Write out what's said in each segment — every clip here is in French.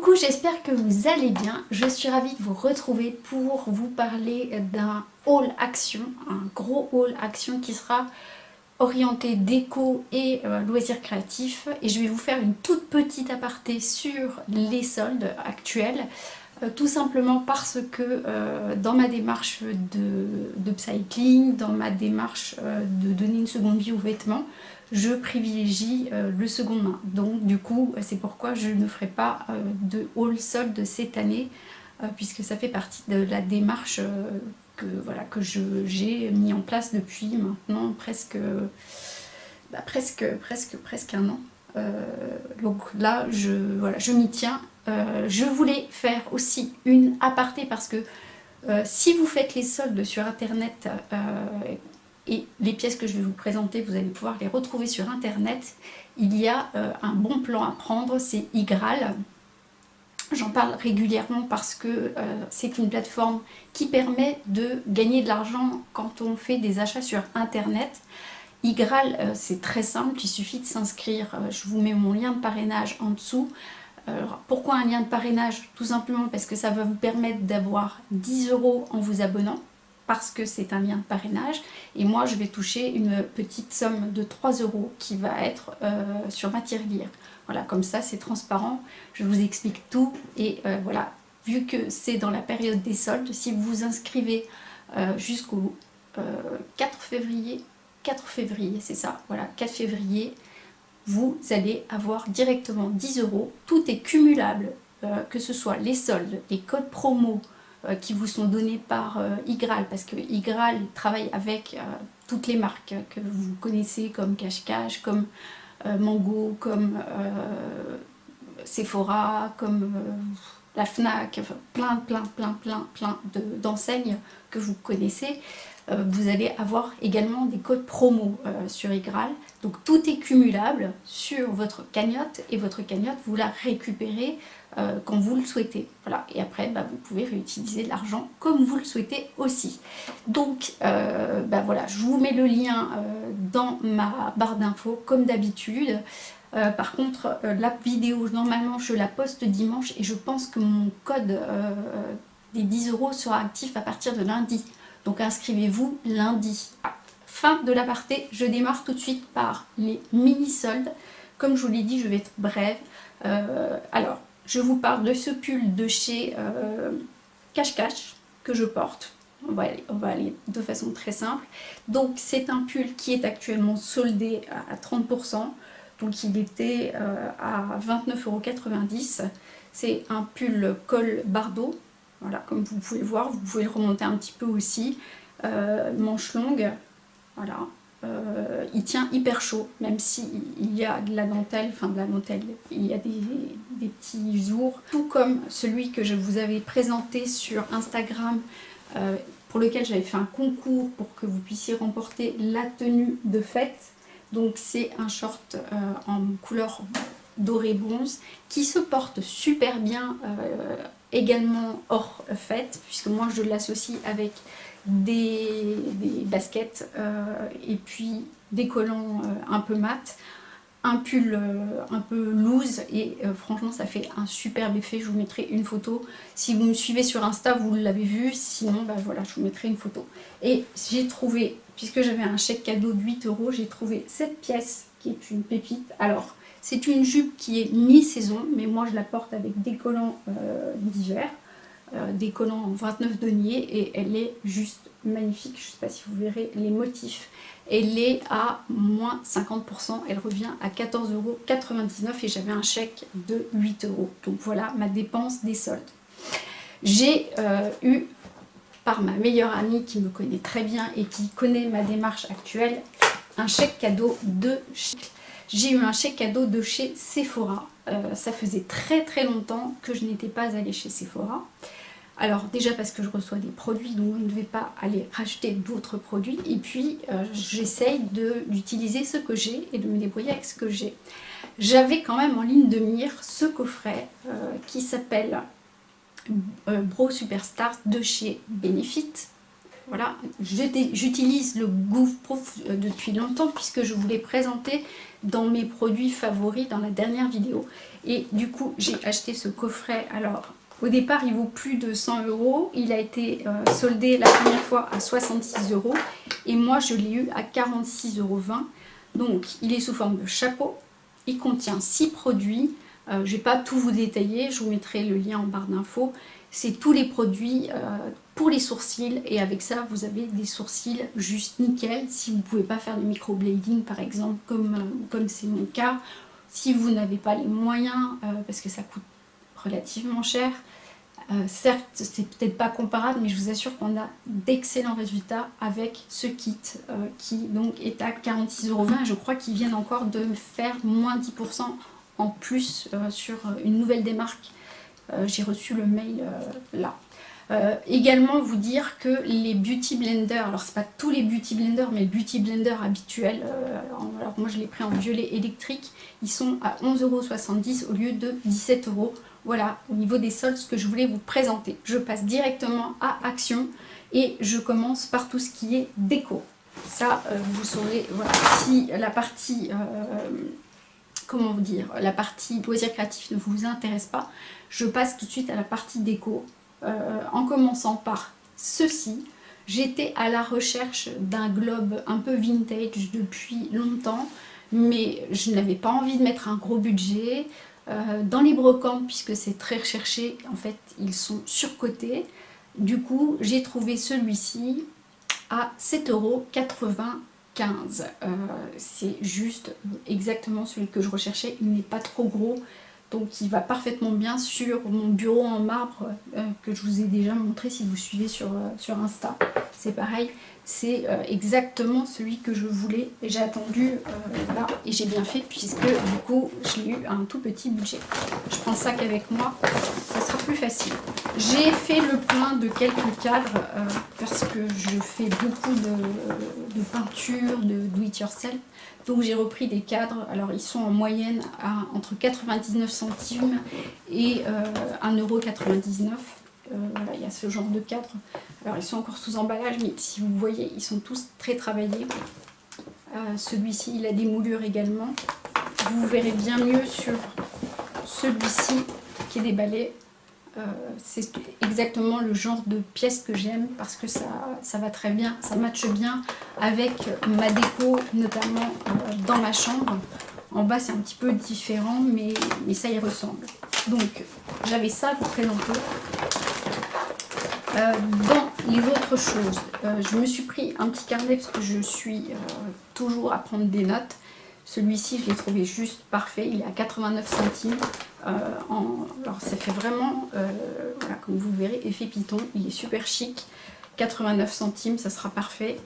Coucou, j'espère que vous allez bien. Je suis ravie de vous retrouver pour vous parler d'un haul action, un gros haul action qui sera orienté déco et loisirs créatifs. Et je vais vous faire une toute petite aparté sur les soldes actuels. Tout simplement parce que dans ma démarche de upcycling, dans ma démarche de donner une seconde vie aux vêtements, je privilégie le seconde main. Donc du coup, c'est pourquoi je ne ferai pas de haul solde cette année, puisque ça fait partie de la démarche que j'ai mis en place depuis maintenant presque un an. Donc là, je m'y tiens. Je voulais faire aussi une aparté parce que si vous faites les soldes sur internet et les pièces que je vais vous présenter, vous allez pouvoir les retrouver sur internet, il y a un bon plan à prendre, c'est Igral. J'en parle régulièrement parce que c'est une plateforme qui permet de gagner de l'argent quand on fait des achats sur internet. Igral, c'est très simple, il suffit de s'inscrire. Je vous mets mon lien de parrainage en dessous. Alors, pourquoi un lien de parrainage? Tout simplement parce que ça va vous permettre d'avoir 10 € en vous abonnant, parce que c'est un lien de parrainage. Et moi, je vais toucher une petite somme de 3 € qui va être sur ma tirelire. Voilà, comme ça, c'est transparent. Je vous explique tout. Et voilà, vu que c'est dans la période des soldes, si vous vous inscrivez jusqu'au 4 février, c'est ça, voilà, 4 février, vous allez avoir directement 10 €. Tout est cumulable, que ce soit les soldes, les codes promo qui vous sont donnés par Igral, parce que Igral travaille avec toutes les marques que vous connaissez, comme Cache-Cache, comme Mango, comme Sephora, comme la Fnac, enfin, plein d'enseignes que vous connaissez. Vous allez avoir également des codes promo sur Igral. Donc tout est cumulable sur votre cagnotte, et votre cagnotte, vous la récupérez quand vous le souhaitez. Voilà. Et après, vous pouvez réutiliser l'argent comme vous le souhaitez aussi. Donc voilà, je vous mets le lien dans ma barre d'infos comme d'habitude. Par contre, la vidéo, normalement, je la poste dimanche, et je pense que mon code des 10 € sera actif à partir de lundi. Donc inscrivez-vous lundi. Fin de l'aparté, je démarre tout de suite par les mini-soldes. Comme je vous l'ai dit, je vais être brève. Alors, je vous parle de ce pull de chez Cache-Cache que je porte. On va aller de façon très simple. Donc c'est un pull qui est actuellement soldé à 30%. Donc il était à 29,90 €. C'est un pull col Bardot. Voilà, comme vous pouvez voir, vous pouvez le remonter un petit peu aussi. Manche longue, voilà. Il tient hyper chaud, même s'il y a de la dentelle, il y a des petits jours. Tout comme celui que je vous avais présenté sur Instagram, pour lequel j'avais fait un concours pour que vous puissiez remporter la tenue de fête. Donc c'est un short en couleur doré bronze qui se porte super bien également hors fête, puisque moi je l'associe avec des baskets et puis des collants un peu mat, un pull un peu loose, et franchement ça fait un superbe effet. Je vous mettrai une photo, si vous me suivez sur Insta vous l'avez vu, sinon voilà, je vous mettrai une photo. Et j'ai trouvé, puisque j'avais un chèque cadeau de 8 €, j'ai trouvé cette pièce qui est une pépite. Alors c'est une jupe qui est mi-saison, mais moi je la porte avec des collants d'hiver, des collants en 29 deniers, et elle est juste magnifique. Je ne sais pas si vous verrez les motifs. Elle est à moins 50%, elle revient à 14,99 € et j'avais un chèque de 8 €. Donc voilà ma dépense des soldes. J'ai eu, par ma meilleure amie qui me connaît très bien et qui connaît ma démarche actuelle, un chèque cadeau de chez... J'ai eu un chèque cadeau de chez Sephora. Ça faisait très longtemps que je n'étais pas allée chez Sephora. Alors déjà parce que je reçois des produits, donc je ne vais pas aller racheter d'autres produits. Et puis j'essaye d'utiliser ce que j'ai et de me débrouiller avec ce que j'ai. J'avais quand même en ligne de mire ce coffret qui s'appelle Bro Superstar de chez Benefit. voilà, j'utilise le Goofproof depuis longtemps puisque je vous l'ai présenté dans mes produits favoris dans la dernière vidéo. Et du coup, j'ai acheté ce coffret. Alors, au départ, il vaut plus de 100 €. Il a été soldé la première fois à 66 € et moi, je l'ai eu à 46,20 €. Donc, il est sous forme de chapeau. Il contient 6 produits. Je ne vais pas tout vous détailler, je vous mettrai le lien en barre d'infos. C'est tous les produits pour les sourcils et avec ça vous avez des sourcils juste nickel. Si vous ne pouvez pas faire de microblading par exemple comme c'est mon cas, si vous n'avez pas les moyens parce que ça coûte relativement cher, certes c'est peut-être pas comparable mais je vous assure qu'on a d'excellents résultats avec ce kit qui donc est à 46,20 €. Je crois qu'ils viennent encore de faire moins 10% en plus sur une nouvelle démarque. J'ai reçu le mail là. Également vous dire que les beauty blenders, alors c'est pas tous les beauty blenders mais le beauty blender habituel, alors moi je l'ai pris en violet électrique, ils sont à 11,70 € au lieu de 17 €. Voilà, au niveau des soldes, ce que je voulais vous présenter. Je passe directement à Action et je commence par tout ce qui est déco. Ça, vous saurez, voilà, si la partie comment vous dire, la partie loisirs créatifs ne vous intéresse pas, je passe tout de suite à la partie déco, en commençant par ceci. J'étais à la recherche d'un globe un peu vintage depuis longtemps, mais je n'avais pas envie de mettre un gros budget. Dans les brocantes, puisque c'est très recherché, en fait, ils sont surcotés. Du coup, j'ai trouvé celui-ci à 7,95 €. C'est juste exactement celui que je recherchais. Il n'est pas trop gros, donc il va parfaitement bien sur mon bureau en marbre que je vous ai déjà montré si vous suivez sur Insta. C'est pareil, c'est exactement celui que je voulais et j'ai attendu là et j'ai bien fait puisque du coup je l'ai eu à un tout petit budget. Je prends ça qu'avec moi, ça sera plus facile. J'ai fait le plein de quelques cadres parce que je fais beaucoup de peinture, de do it yourself. Donc j'ai repris des cadres, alors ils sont en moyenne à entre 99 centimes et 1,99 €. Voilà, il y a ce genre de cadre. Alors ils sont encore sous emballage, mais si vous voyez, ils sont tous très travaillés. Celui-ci, il a des moulures également. Vous verrez bien mieux sur celui-ci qui est déballé. C'est exactement le genre de pièce que j'aime parce que ça va très bien, ça matche bien avec ma déco, notamment dans ma chambre. En bas c'est un petit peu différent mais ça y ressemble. Donc j'avais ça à vous présenter. Dans les autres choses, je me suis pris un petit carnet parce que je suis toujours à prendre des notes. Celui-ci, je l'ai trouvé juste parfait. Il est à 89 centimes. Alors, ça fait vraiment, voilà, comme vous le verrez, effet python. Il est super chic. 89 centimes, ça sera parfait.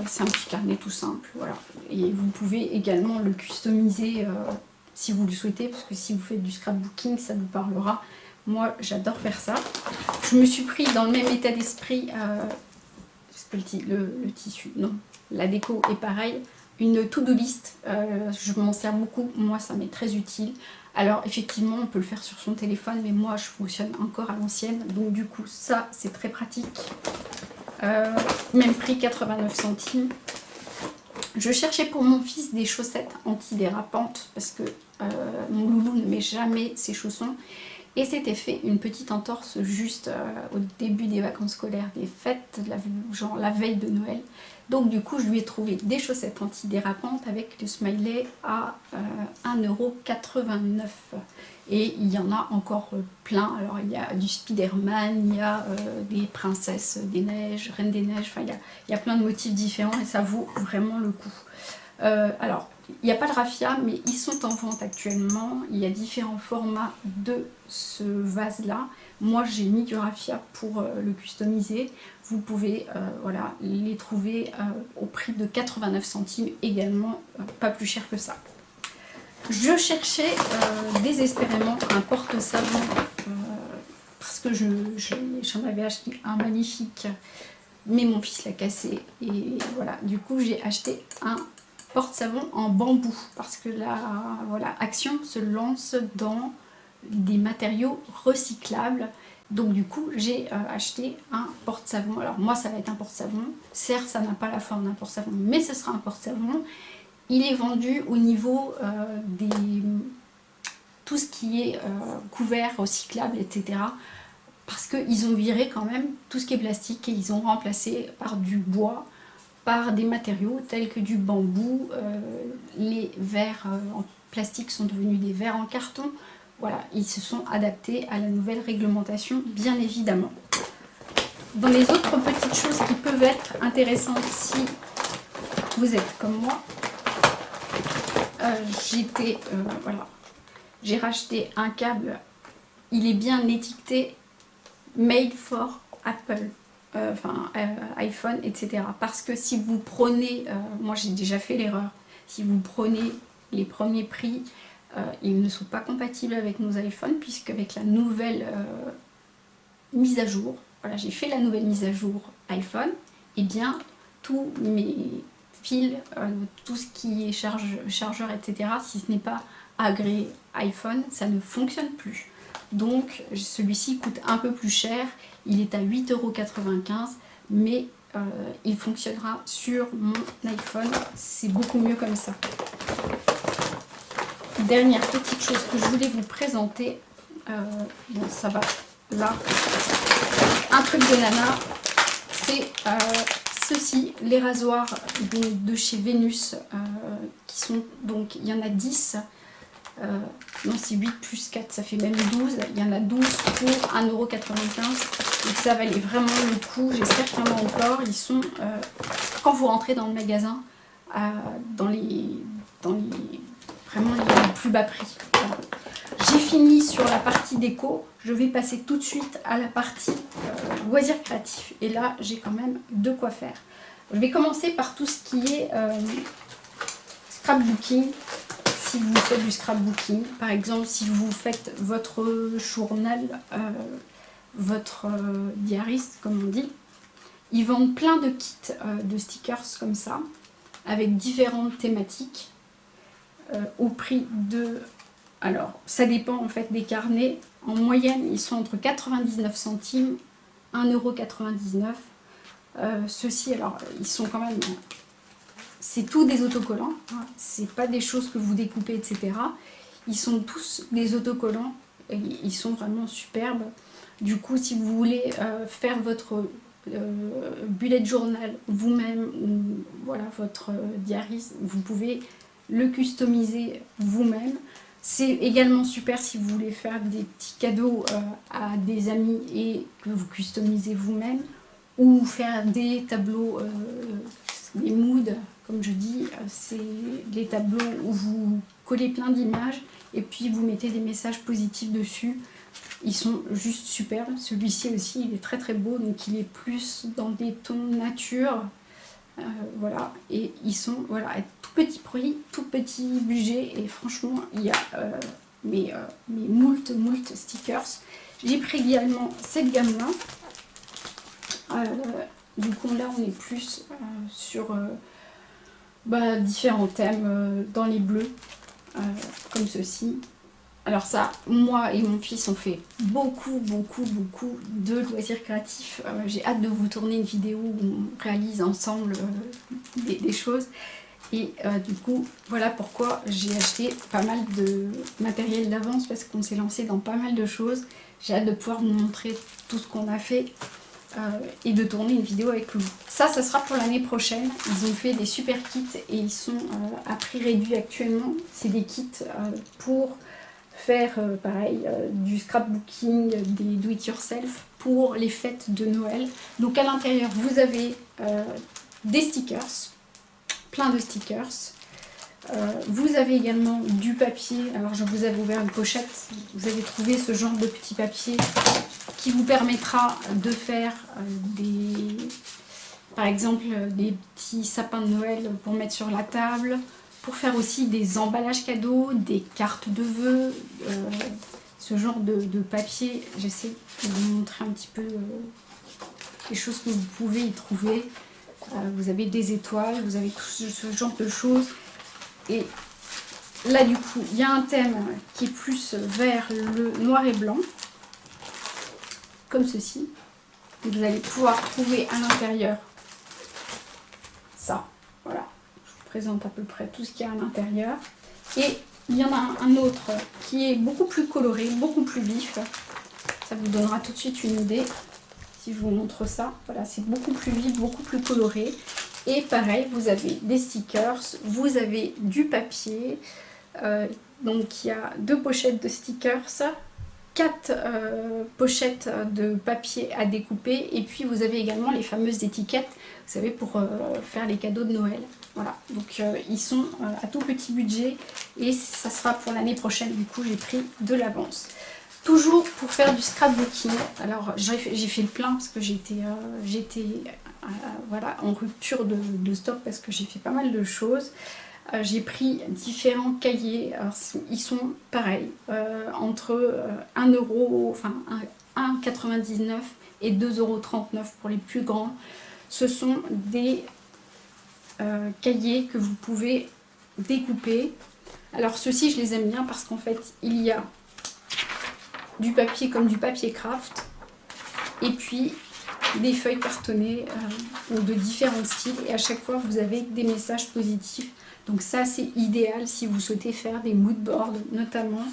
C'est un petit carnet tout simple. Voilà. Et vous pouvez également le customiser si vous le souhaitez. Parce que si vous faites du scrapbooking, ça vous parlera. Moi, j'adore faire ça. Je me suis pris dans le même état d'esprit. Le tissu, non. La déco est pareil. Une to-do list, je m'en sers beaucoup, moi ça m'est très utile. Alors effectivement on peut le faire sur son téléphone mais moi je fonctionne encore à l'ancienne, donc du coup ça c'est très pratique. Même prix 89 centimes. Je cherchais pour mon fils des chaussettes antidérapantes parce que mon loulou ne met jamais ses chaussons. Et c'était fait une petite entorse juste au début des vacances scolaires, des fêtes, genre la veille de Noël. Donc du coup je lui ai trouvé des chaussettes antidérapantes avec le smiley à 1,89 €. Et il y en a encore plein. Alors il y a du Spider-Man, il y a des princesses des neiges, reines des neiges, enfin il y a plein de motifs différents et ça vaut vraiment le coup. Alors il n'y a pas de raffia mais ils sont en vente actuellement. Il y a différents formats de ce vase là. Moi j'ai mis du raffia pour le customiser. Vous pouvez voilà, les trouver au prix de 89 centimes également, pas plus cher que ça. Je cherchais désespérément un porte-savon parce que j'en avais acheté un magnifique mais mon fils l'a cassé et voilà, du coup j'ai acheté un porte-savon en bambou parce que là, voilà, Action se lance dans des matériaux recyclables Donc du coup, j'ai acheté un porte-savon. Alors moi, ça va être un porte-savon. Certes, ça n'a pas la forme d'un porte-savon, mais ce sera un porte-savon. Il est vendu au niveau tout ce qui est couvert, recyclable, etc. Parce qu'ils ont viré quand même tout ce qui est plastique et ils ont remplacé par du bois, par des matériaux tels que du bambou. Les verres en plastique sont devenus des verres en carton. Voilà, ils se sont adaptés à la nouvelle réglementation, bien évidemment. Dans les autres petites choses qui peuvent être intéressantes si vous êtes comme moi, voilà, j'ai racheté un câble. Il est bien étiqueté Made for Apple, iPhone, etc. Parce que si vous prenez, moi j'ai déjà fait l'erreur, si vous prenez les premiers prix, ils ne sont pas compatibles avec nos iPhones, puisqu'avec la nouvelle mise à jour, voilà, j'ai fait la nouvelle mise à jour iPhone, et bien tous mes fils, tout ce qui est chargeur, etc., si ce n'est pas agréé iPhone, ça ne fonctionne plus. Donc celui-ci coûte un peu plus cher, il est à 8,95 €, mais il fonctionnera sur mon iPhone, c'est beaucoup mieux comme ça. Dernière petite chose que je voulais vous présenter, bon ça va là, un truc de nana, c'est ceci, les rasoirs de chez Vénus, qui sont donc, il y en a 10, non c'est 8 plus 4, ça fait même 12, il y en a 12 pour 1,95 €, donc ça valait vraiment le coup. J'espère qu'il y en a encore. Ils sont, quand vous rentrez dans le magasin, vraiment les plus bas prix. Voilà. J'ai fini sur la partie déco, je vais passer tout de suite à la partie loisirs créatifs, et là j'ai quand même de quoi faire. Je vais commencer par tout ce qui est scrapbooking. Si vous faites du scrapbooking, par exemple si vous faites votre journal, votre diariste comme on dit, ils vendent plein de kits de stickers comme ça, avec différentes thématiques, au prix de... Alors ça dépend en fait des carnets, en moyenne ils sont entre 99 centimes, 1,99 €. Ceux-ci, alors ils sont quand même... C'est tout des autocollants, hein. C'est pas des choses que vous découpez, etc. Ils sont tous des autocollants, et ils sont vraiment superbes. Du coup, si vous voulez faire votre bullet journal vous-même, ou voilà, votre diary, vous pouvez le customiser vous-même. C'est également super si vous voulez faire des petits cadeaux à des amis et que vous customisez vous-même, ou faire des tableaux, des moods, comme je dis, c'est les tableaux où vous collez plein d'images et puis vous mettez des messages positifs dessus. Ils sont juste superbes. Celui-ci aussi, il est très très beau, donc il est plus dans des tons nature. Voilà, et ils sont voilà, à tout petit prix, tout petit budget, et franchement, il y a mes moult stickers. J'ai pris également cette gamme-là. Du coup, là, on est plus sur différents thèmes dans les bleus, comme ceci. Alors ça, moi et mon fils, on fait beaucoup de loisirs créatifs. J'ai hâte de vous tourner une vidéo où on réalise ensemble des choses. Et du coup, voilà pourquoi j'ai acheté pas mal de matériel d'avance, parce qu'on s'est lancé dans pas mal de choses. J'ai hâte de pouvoir vous montrer tout ce qu'on a fait et de tourner une vidéo avec vous. Ça sera pour l'année prochaine. Ils ont fait des super kits et ils sont à prix réduit actuellement. C'est des kits pour faire pareil du scrapbooking, des do-it-yourself pour les fêtes de Noël. Donc à l'intérieur vous avez des stickers, plein de stickers. Vous avez également du papier. Alors je vous avais ouvert une pochette, vous avez trouvé ce genre de petit papier qui vous permettra de faire par exemple des petits sapins de Noël pour mettre sur la table, pour faire aussi des emballages cadeaux, des cartes de vœux, ce genre de papier. J'essaie de vous montrer un petit peu les choses que vous pouvez y trouver. Vous avez des étoiles, vous avez tout ce genre de choses. Et là du coup, il y a un thème qui est plus vers le noir et blanc. comme ceci. Vous allez pouvoir trouver à l'intérieur ça. Voilà, je vous présente à peu près tout ce qu'il y a à l'intérieur. Et il y en a un autre qui est beaucoup plus coloré, beaucoup plus vif. Ça vous donnera tout de suite une idée si je vous montre ça. Voilà, c'est beaucoup plus vif, beaucoup plus coloré. Et pareil, vous avez des stickers, vous avez du papier. Donc il y a 2 pochettes de stickers, 4 pochettes de papier à découper, et puis vous avez également les fameuses étiquettes, vous savez, pour faire les cadeaux de Noël. Voilà, donc ils sont à tout petit budget et ça sera pour l'année prochaine. Du coup, j'ai pris de l'avance. Toujours pour faire du scrapbooking. Alors j'ai fait le plein parce que j'étais voilà, en rupture de stock parce que j'ai fait pas mal de choses. J'ai pris différents cahiers. Alors, ils sont pareils, entre 1 euro, enfin 1,99 et 2,39 € pour les plus grands. Ce sont des cahiers que vous pouvez découper. Alors ceux-ci, je les aime bien parce qu'en fait, il y a du papier comme du papier craft, et puis des feuilles cartonnées de différents styles, et à chaque fois vous avez des messages positifs. Donc ça, c'est idéal si vous souhaitez faire des mood boards notamment.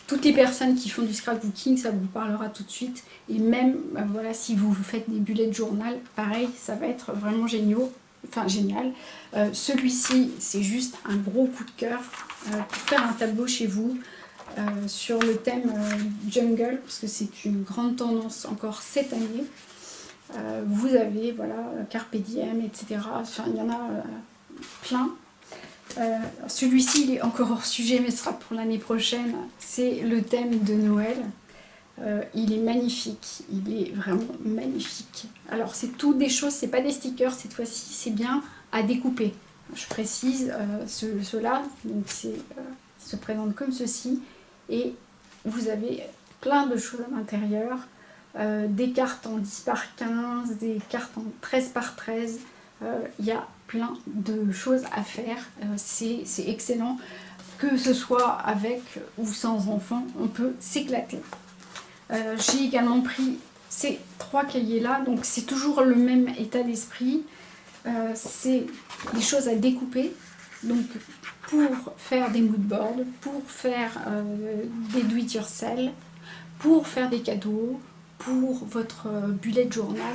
Toutes les personnes qui font du scrapbooking, ça vous parlera tout de suite. Et même voilà, si vous faites des bullets journal, pareil, ça va être vraiment génial. Celui-ci, c'est juste un gros coup de cœur pour faire un tableau chez vous sur le thème jungle, parce que c'est une grande tendance encore cette année. Vous avez voilà, Carpe Diem, etc. Enfin, il y en a plein. Celui-ci, il est encore hors sujet, mais ce sera pour l'année prochaine. C'est le thème de Noël. Il est magnifique, il est vraiment magnifique. Alors, c'est toutes des choses, c'est pas des stickers cette fois-ci, c'est bien à découper. Je précise, ceux-là, donc se présentent comme ceci, et vous avez plein de choses à l'intérieur. Des cartes en 10 par 15, des cartes en 13 par 13. Il y a plein de choses à faire. C'est excellent. Que ce soit avec ou sans enfants, on peut s'éclater. J'ai également pris ces 3 cahiers-là. Donc c'est toujours le même état d'esprit. C'est des choses à découper. Donc pour faire des mood boards, pour faire des do it yourself, pour faire des cadeaux, pour votre bullet journal,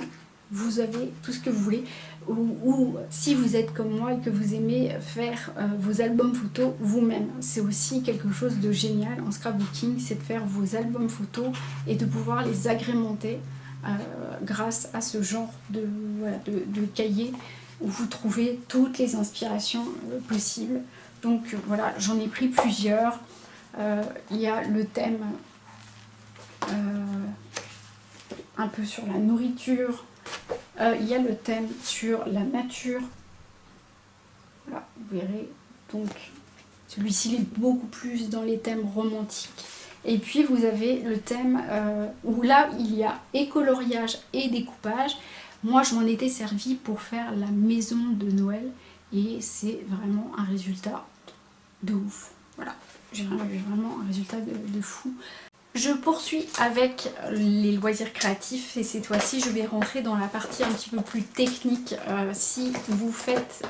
vous avez tout ce que vous voulez. Ou si vous êtes comme moi et que vous aimez faire vos albums photos vous-même, c'est aussi quelque chose de génial en scrapbooking, c'est de faire vos albums photos et de pouvoir les agrémenter grâce à ce genre de cahier où vous trouvez toutes les inspirations possibles. Donc voilà, j'en ai pris plusieurs. Il y a le thème un peu sur la nourriture. Il y a le thème sur la nature. Voilà, vous verrez. Donc, celui-ci est beaucoup plus dans les thèmes romantiques. Et puis, vous avez le thème où là, il y a et coloriage et découpage. Moi, je m'en étais servi pour faire la maison de Noël. Et c'est vraiment un résultat de ouf. Voilà, j'ai vraiment un résultat de fou. Je poursuis avec les loisirs créatifs et cette fois-ci je vais rentrer dans la partie un petit peu plus technique. Si vous faites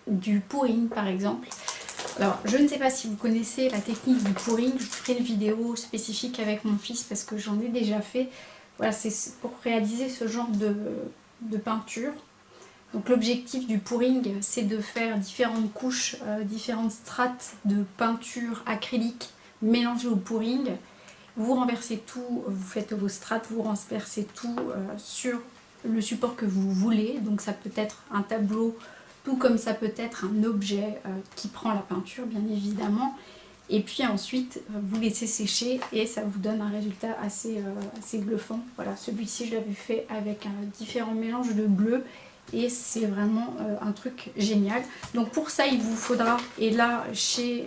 du pouring par exemple, alors je ne sais pas si vous connaissez la technique du pouring, je ferai une vidéo spécifique avec mon fils parce que j'en ai déjà fait. Voilà, c'est pour réaliser ce genre de peinture. Donc l'objectif du pouring, c'est de faire différentes couches, différentes strates de peinture acrylique mélangées au pouring. Vous renversez tout, vous faites vos strates, vous renversez tout sur le support que vous voulez. Donc ça peut être un tableau, tout comme ça peut être un objet qui prend la peinture, bien évidemment. Et puis ensuite, vous laissez sécher et ça vous donne un résultat assez bluffant. Voilà, celui-ci, je l'avais fait avec différents mélanges de bleu. Et c'est vraiment un truc génial. Donc pour ça, il vous faudra, et là chez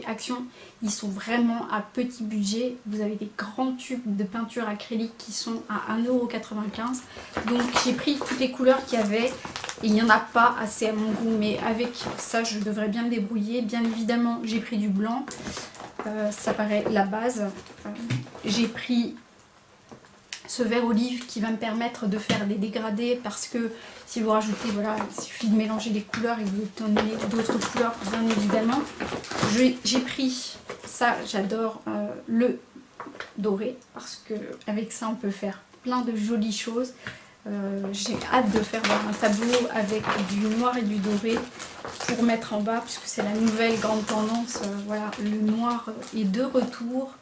Action, ils sont vraiment à petit budget. Vous avez des grands tubes de peinture acrylique qui sont à 1,95 €. Donc j'ai pris toutes les couleurs qu'il y avait. Et il n'y en a pas assez à mon goût, mais avec ça, je devrais bien me débrouiller. Bien évidemment, j'ai pris du blanc. ça paraît la base. J'ai pris ce vert olive qui va me permettre de faire des dégradés, parce que si vous rajoutez, voilà, il suffit de mélanger les couleurs et vous obtenez d'autres couleurs bien évidemment. J'ai pris ça, j'adore le doré, parce que avec ça on peut faire plein de jolies choses. J'ai hâte de faire un tableau avec du noir et du doré pour mettre en bas, puisque c'est la nouvelle grande tendance. Voilà, le noir est de retour.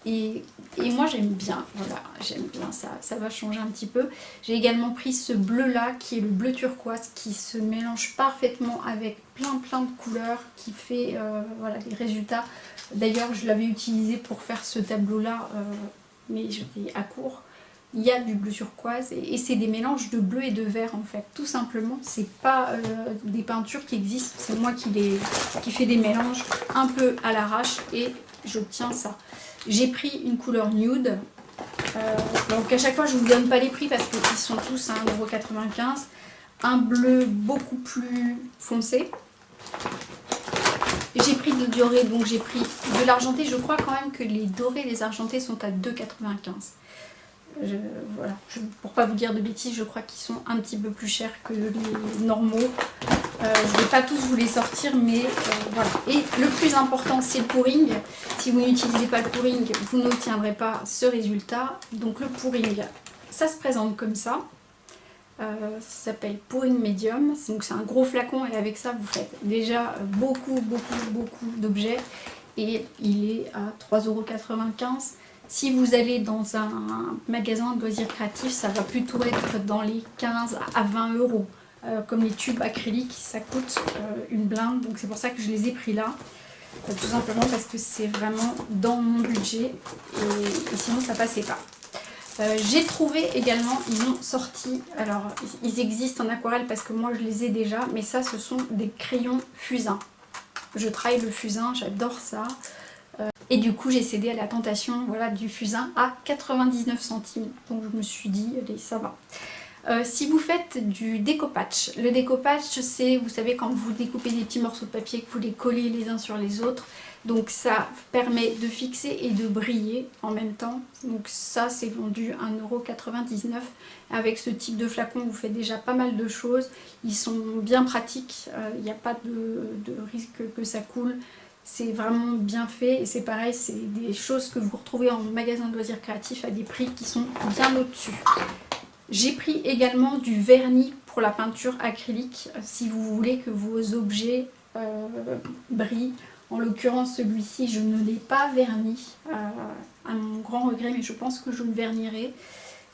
Et moi j'aime bien, voilà, j'aime bien ça, ça va changer un petit peu. J'ai également pris ce bleu là qui est le bleu turquoise, qui se mélange parfaitement avec plein de couleurs, qui fait voilà, les résultats. D'ailleurs je l'avais utilisé pour faire ce tableau là, mais j'étais à court. Il y a du bleu turquoise et c'est des mélanges de bleu et de vert en fait, tout simplement. C'est pas des peintures qui existent, c'est moi qui fais des mélanges un peu à l'arrache et j'obtiens ça. J'ai pris une couleur nude, donc à chaque fois je ne vous donne pas les prix parce qu'ils sont tous à 1,95 €. Un bleu beaucoup plus foncé. J'ai pris de doré, donc j'ai pris de l'argenté. Je crois quand même que les dorés et les argentés sont à 2,95 €. Voilà, pour pas vous dire de bêtises, je crois qu'ils sont un petit peu plus chers que les normaux. Je ne vais pas tous vous les sortir, mais voilà. Et le plus important, c'est le pouring. Si vous n'utilisez pas le pouring, vous n'obtiendrez pas ce résultat. Donc le pouring, ça se présente comme ça. Ça s'appelle pouring medium. Donc c'est un gros flacon et avec ça, vous faites déjà beaucoup d'objets. Et il est à 3,95 €. Si vous allez dans un magasin de loisirs créatifs, ça va plutôt être dans les 15 à 20 €. Comme les tubes acryliques, ça coûte une blinde, donc c'est pour ça que je les ai pris là. Tout simplement parce que c'est vraiment dans mon budget et sinon ça passait pas. J'ai trouvé également, ils ont sorti, alors ils existent en aquarelle parce que moi je les ai déjà, mais ça ce sont des crayons fusain. Je travaille le fusain, j'adore ça. Et du coup j'ai cédé à la tentation, voilà, du fusain à 99 centimes. Donc je me suis dit, allez, ça va. Si vous faites du découpage, le découpage c'est, vous savez, quand vous découpez des petits morceaux de papier, que vous les collez les uns sur les autres, donc ça permet de fixer et de briller en même temps. Donc ça c'est vendu 1,99 €. Avec ce type de flacon vous faites déjà pas mal de choses, ils sont bien pratiques, il n'y a pas de risque que ça coule. C'est vraiment bien fait et c'est pareil, c'est des choses que vous retrouvez en magasin de loisirs créatifs à des prix qui sont bien au-dessus. J'ai pris également du vernis pour la peinture acrylique, si vous voulez que vos objets brillent. En l'occurrence, celui-ci, je ne l'ai pas verni, à mon grand regret, mais je pense que je le vernirai.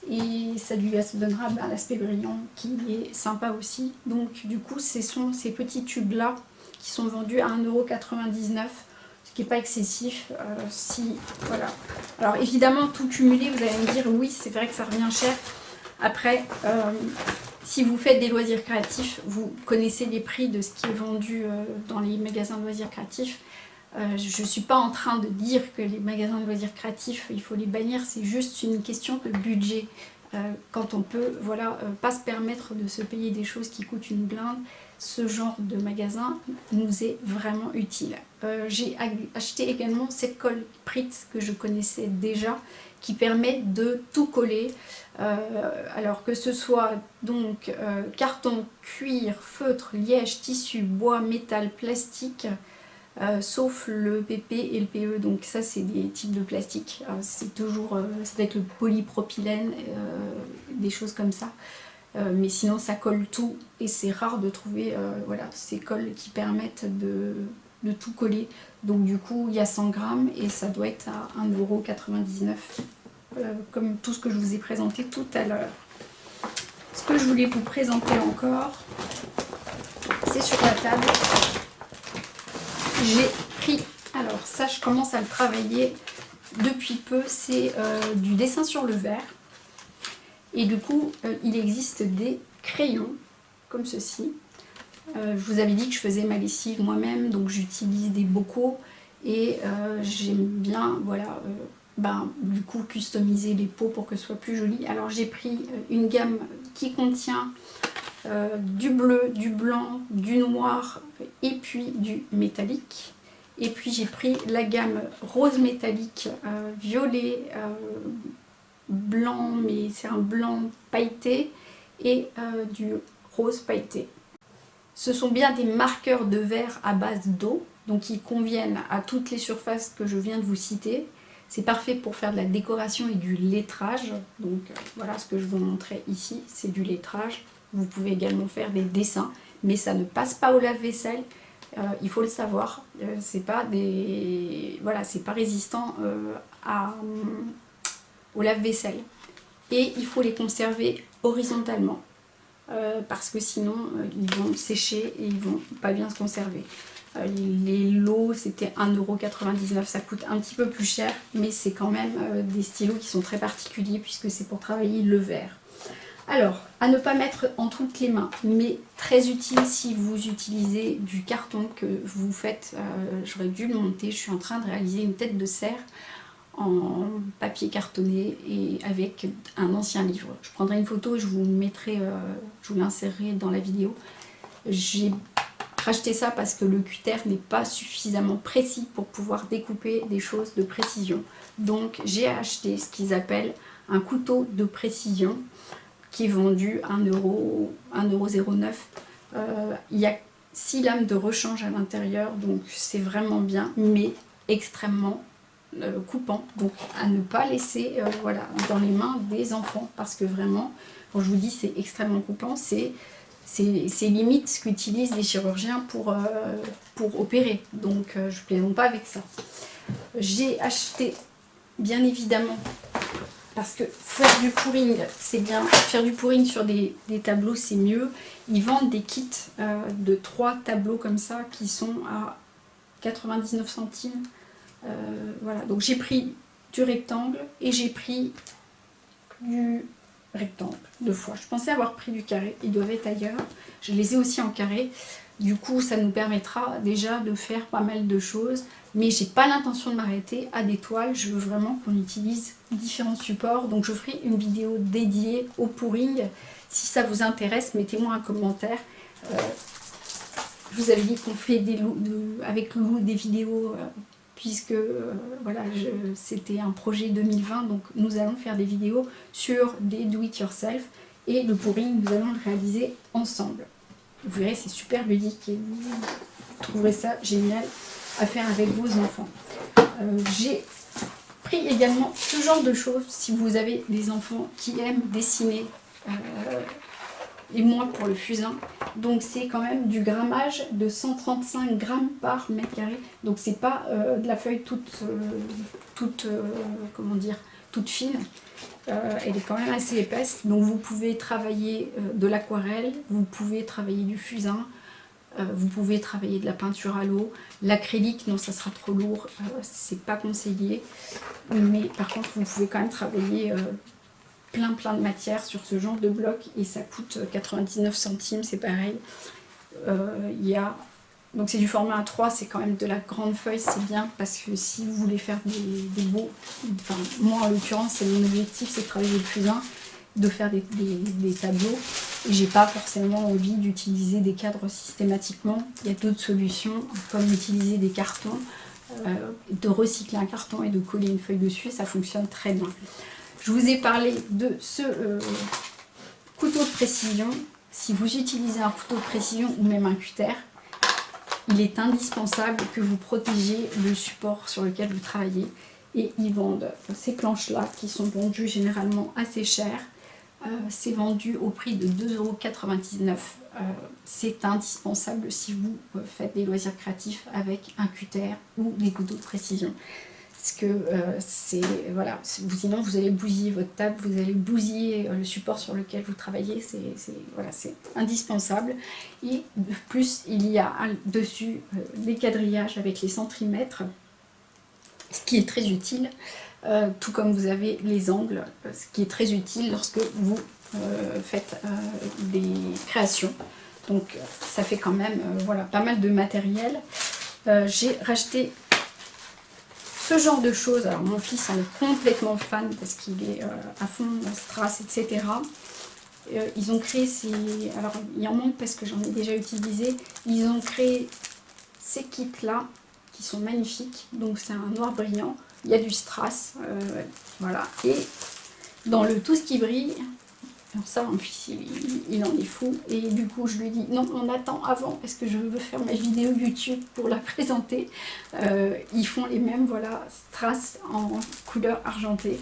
Et ça lui donnera l'aspect brillant qui est sympa aussi. Donc du coup, ce sont ces petits tubes-là qui sont vendus à 1,99 €. Ce qui n'est pas excessif, voilà. Alors évidemment, tout cumulé, vous allez me dire, oui, c'est vrai que ça revient cher. Après, si vous faites des loisirs créatifs, vous connaissez les prix de ce qui est vendu dans les magasins de loisirs créatifs. Je ne suis pas en train de dire que les magasins de loisirs créatifs, il faut les bannir, c'est juste une question de budget. Quand on peut, voilà, pas se permettre de se payer des choses qui coûtent une blinde, ce genre de magasin nous est vraiment utile. J'ai acheté également cette colle Pritz que je connaissais déjà, qui permet de tout coller, alors que ce soit donc carton, cuir, feutre, liège, tissu, bois, métal, plastique, sauf le PP et le PE, donc ça c'est des types de plastique, c'est toujours, ça va être le polypropylène, des choses comme ça. Mais sinon ça colle tout et c'est rare de trouver voilà, ces colles qui permettent de tout coller. Donc du coup il y a 100 grammes et ça doit être à 1,99 €, comme tout ce que je vous ai présenté tout à l'heure. Ce que je voulais vous présenter encore, c'est sur la table. J'ai pris, alors ça je commence à le travailler depuis peu, c'est du dessin sur le verre. Et du coup, il existe des crayons comme ceci. Je vous avais dit que je faisais ma lessive moi-même, donc j'utilise des bocaux et j'aime bien, voilà, du coup customiser les pots pour que ce soit plus joli. Alors j'ai pris une gamme qui contient du bleu, du blanc, du noir et puis du métallique. Et puis j'ai pris la gamme rose métallique, violet, blanc, mais c'est un blanc pailleté, et du rose pailleté. Ce sont bien des marqueurs de verre à base d'eau, donc ils conviennent à toutes les surfaces que je viens de vous citer. C'est parfait pour faire de la décoration et du lettrage. Donc voilà ce que je vous montrais ici, c'est du lettrage. Vous pouvez également faire des dessins, mais ça ne passe pas au lave-vaisselle. Il faut le savoir, c'est pas des, voilà, c'est pas résistant au lave-vaisselle. Et il faut les conserver horizontalement, parce que sinon ils vont sécher et ils vont pas bien se conserver. Les lots c'était 1,99 €, ça coûte un petit peu plus cher, mais c'est quand même des stylos qui sont très particuliers puisque c'est pour travailler le verre. Alors, à ne pas mettre en toutes les mains, mais très utile si vous utilisez du carton que vous faites. J'aurais dû le monter, je suis en train de réaliser une tête de cerf en papier cartonné et avec un ancien livre. Je prendrai une photo et je vous mettrai, je vous l'insérerai dans la vidéo. J'ai racheté ça parce que le cutter n'est pas suffisamment précis pour pouvoir découper des choses de précision. Donc j'ai acheté ce qu'ils appellent un couteau de précision qui est vendu 1,09 €. Il y a 6 lames de rechange à l'intérieur, donc c'est vraiment bien, mais extrêmement coupant. Donc à ne pas laisser voilà, dans les mains des enfants, parce que vraiment, quand je vous dis c'est extrêmement coupant, c'est limite ce qu'utilisent les chirurgiens pour opérer. Donc je plaisante pas avec ça. J'ai acheté, bien évidemment, parce que faire du pouring, c'est bien. Faire du pouring sur des tableaux, c'est mieux. Ils vendent des kits de 3 tableaux comme ça qui sont à 99 centimes. Voilà, donc j'ai pris du rectangle et j'ai pris du rectangle 2 fois. Je pensais avoir pris du carré, ils doivent être ailleurs. Je les ai aussi en carré. Du coup, ça nous permettra déjà de faire pas mal de choses. Mais j'ai pas l'intention de m'arrêter à des toiles. Je veux vraiment qu'on utilise différents supports. Donc je ferai une vidéo dédiée au pouring. Si ça vous intéresse, mettez-moi un commentaire. Je vous avais dit qu'on fait avec Loulou des vidéos, puisque voilà, c'était un projet 2020. Donc nous allons faire des vidéos sur des do-it-yourself. Et le pouring, nous allons le réaliser ensemble. Vous verrez, c'est super ludique et vous trouverez ça génial à faire avec vos enfants. J'ai pris également ce genre de choses si vous avez des enfants qui aiment dessiner, et moi pour le fusain. Donc c'est quand même du grammage de 135 grammes par mètre carré. Donc c'est pas de la feuille comment dire, toute fine. Elle est quand même assez épaisse, donc vous pouvez travailler de l'aquarelle, vous pouvez travailler du fusain, vous pouvez travailler de la peinture à l'eau. L'acrylique, non, ça sera trop lourd, c'est pas conseillé, mais par contre vous pouvez quand même travailler plein de matières sur ce genre de bloc et ça coûte 99 centimes, c'est pareil. Donc c'est du format A3, c'est quand même de la grande feuille, c'est bien parce que si vous voulez faire des beaux, enfin moi en l'occurrence c'est mon objectif, c'est de travailler le fusain, de faire des tableaux, et j'ai pas forcément envie d'utiliser des cadres systématiquement. Il y a d'autres solutions comme utiliser des cartons, de recycler un carton et de coller une feuille dessus, et ça fonctionne très bien. Je vous ai parlé de ce couteau de précision. Si vous utilisez un couteau de précision ou même un cutter, il est indispensable que vous protégiez le support sur lequel vous travaillez. Et ils vendent ces planches-là qui sont vendues généralement assez cher. C'est vendu au prix de 2,99 €. C'est indispensable si vous faites des loisirs créatifs avec un cutter ou des couteaux de précision. Parce que voilà, sinon vous allez bousiller votre table, vous allez bousiller le support sur lequel vous travaillez, voilà, c'est indispensable. Et de plus, il y a dessus des quadrillages avec les centimètres, ce qui est très utile, tout comme vous avez les angles, ce qui est très utile lorsque vous faites des créations. Donc ça fait quand même voilà, pas mal de matériel. J'ai racheté ce genre de choses. Alors mon fils en est complètement fan parce qu'il est à fond dans Strass, etc. Ils ont créé ces... Alors il en manque parce que j'en ai déjà utilisé. Ils ont créé ces kits là qui sont magnifiques. Donc c'est un noir brillant, il y a du strass, voilà. Et dans le tout ce qui brille, alors ça mon fils il en est fou, et du coup je lui dis non, on attend avant parce que je veux faire ma vidéo YouTube pour la présenter. Ils font les mêmes, voilà, strass en couleur argentée.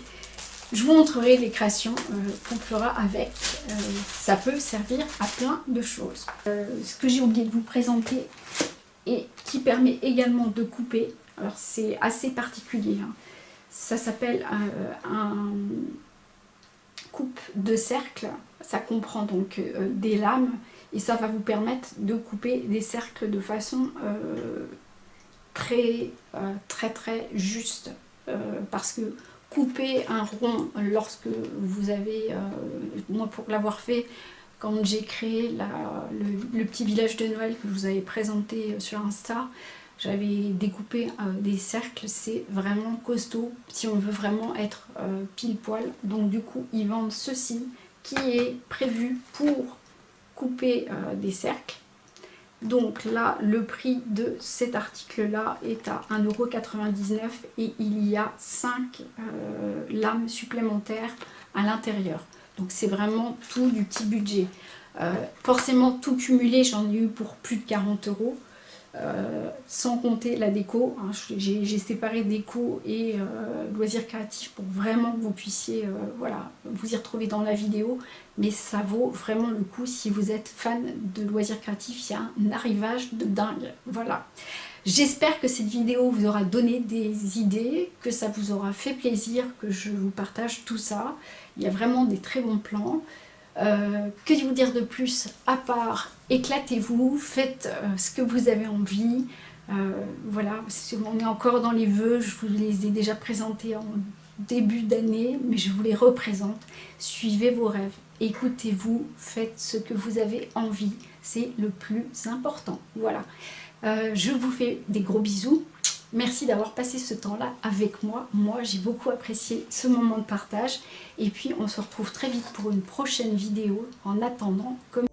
Je vous montrerai les créations qu'on fera avec. Ça peut servir à plein de choses. Ce que j'ai oublié de vous présenter et qui permet également de couper, alors c'est assez particulier, hein. Ça s'appelle un coupe de cercle. Ça comprend donc des lames et ça va vous permettre de couper des cercles de façon très juste, parce que couper un rond lorsque vous avez, moi pour l'avoir fait quand j'ai créé le petit village de Noël que je vous avais présenté sur Insta, j'avais découpé des cercles, c'est vraiment costaud si on veut vraiment être pile poil. Donc du coup ils vendent ceci qui est prévu pour couper des cercles. Donc là, le prix de cet article-là est à 1,99 € et il y a 5 lames supplémentaires à l'intérieur. Donc c'est vraiment tout du petit budget. Forcément, tout cumulé, j'en ai eu pour plus de 40 €. Sans compter la déco, hein, j'ai séparé déco et loisirs créatifs pour vraiment que vous puissiez voilà, vous y retrouver dans la vidéo, mais ça vaut vraiment le coup si vous êtes fan de loisirs créatifs. Il y a un arrivage de dingue, voilà. J'espère que cette vidéo vous aura donné des idées, que ça vous aura fait plaisir, que je vous partage tout ça. Il y a vraiment des très bons plans. Que vous dire de plus à part éclatez-vous, faites ce que vous avez envie. Voilà, on est encore dans les vœux, je vous les ai déjà présentés en début d'année, mais je vous les représente. Suivez vos rêves, écoutez-vous, faites ce que vous avez envie, c'est le plus important. Voilà, je vous fais des gros bisous. Merci d'avoir passé ce temps-là avec moi. Moi, j'ai beaucoup apprécié ce moment de partage. Et puis, on se retrouve très vite pour une prochaine vidéo. En attendant, comme